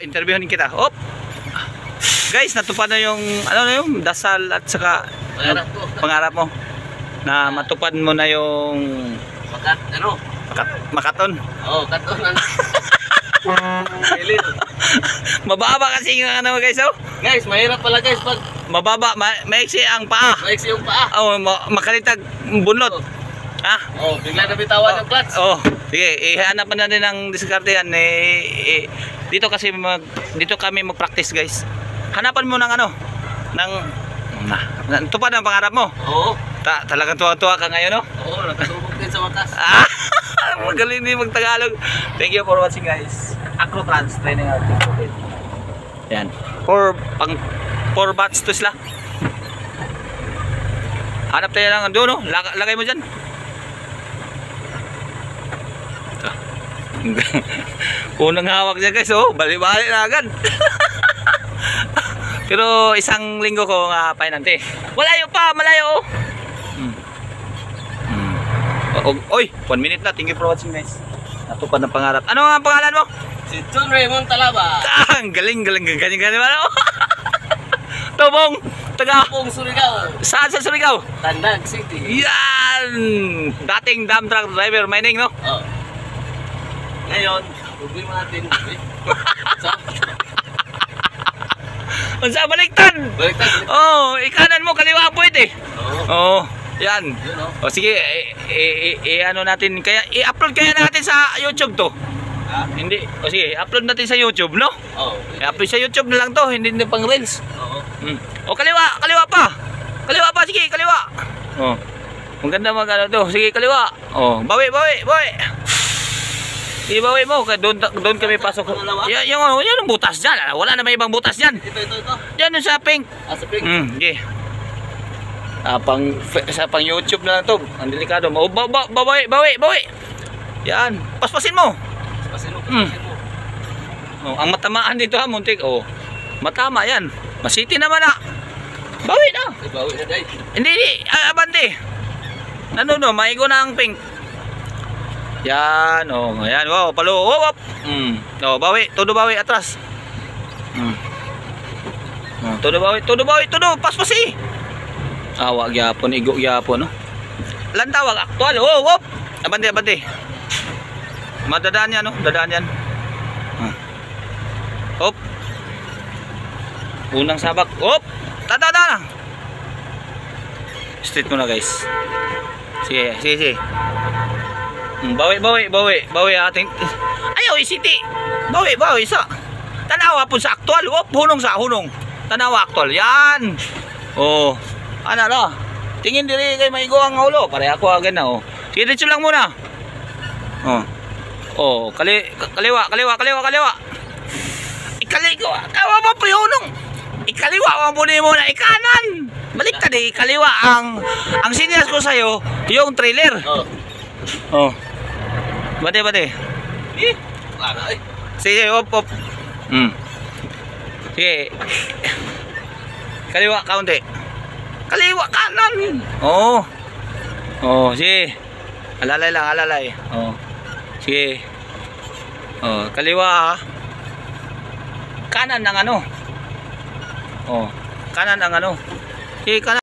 Interviewin kita. Op. Guys, natupad na yung dasal at saka pangarap mo. Na matupad mo na yung makaton. Oh, katon. Mababa kasi yung guys, oh. Guys, mahirap pala guys pag mababa, maiksi ang paa. maiksi yung paa. Oh, makalitag bunlot. Ha? Oh, bigla na bitawan yung clutch. Oh, sige, ihanap na din ng diskarte yan. Dito kasi dito kami mag-practice, guys. Hanapan mo ng tupad ang pangarap mo. Oo. Talagang tuwa-tuwa ka ngayon, no? Oo, nakasubok din sa wakas. Magaling din mag-Tagalog. Thank you for watching, guys. Acrotrans training natin. Yan. 4 bats to sila. Hanap tayo lang doon, no? Lagay mo dyan. Unang hawak niya, guys, oh. Bali-bali na agad. Pero isang linggo ko nga painante. Malayo pa, malayo, oh. Oy, 1 minute na. Thank you for watching, guys. Natupad ng pangarap. Ano ang pangalan mo? Si John Raymond Talaba. Galing. Ganyan ba? Tubong. Tapong Surigao. Saan sa Surigao? Tandag City. Yan. Dating dump truck driver mining, no? Oh. Ngayon, problema natin. Unsa baliktad? Baliktad. Oh, ikanan mo, kaliwa pwede. Oo. Oh, yan. Yun, oh. O sige, ano natin, kaya i-upload kaya natin sa YouTube to. Ha? Hindi. O sige, upload natin sa YouTube, no? Oo. I-upload sa YouTube na lang to, hindi na pang reels. Oo. O kaliwa pa. Kaliwa pa, sige, kaliwa. Oh. Maganda to. Sige, kaliwa. Oh, bawi. Sige, bawi mo. Doon kami pasok. Yan ang butas diyan. Wala na may ibang butas diyan. Ito. Diyan sa pink. Sa pink. Okay. Pang YouTube na lang to. Ang delikado. Bawi. Yan. Paspasin mo. Paspasin mo. Oh, ang matamaan dito, ha, muntik. Oh. Matama yan. Masiti naman, ha. Bawi na. Bawi na dahil. Hindi. Abante. Maigo na ang pink. Yan. Oh, ayan. Wow, palo. Oh, oh, bawi. Todo bawi atras. Oh, todo bawi. Paspasi. Wag yapon, igo yapon, no. Lantawag aktual. Oh, wop. Abante. Madadaan yan, no. Dadaan yan. Hop. Unang sabak. Hop. Tada. Straight mo na, guys. Sige. Bawi ating. Ayaw isiti. Bawi sa. Tanawa po sa aktual. Hop, hunong. Tanawa aktual. Yan. Oh. Ano na? Tingin diri kay maigo ang ulo. Pare ako agad na, oh. Sige, dito lang muna. Oh, kaliwa. Ikaliwa. Kawa ba prihunong? Ikaliwa ang muna mo na ikanan. Baliktad kaliwa ang sinyas ko sa'yo, yung trailer. Oh. Bate. Wala eh. Sige, op. Sige. Kaliwa kaunti. Kaliwa kanan. Oh, sige. Alalay. Oh. Sige. Oh, kaliwa, ha. Kanan ng Oh. Kanan ang Sige, kanan.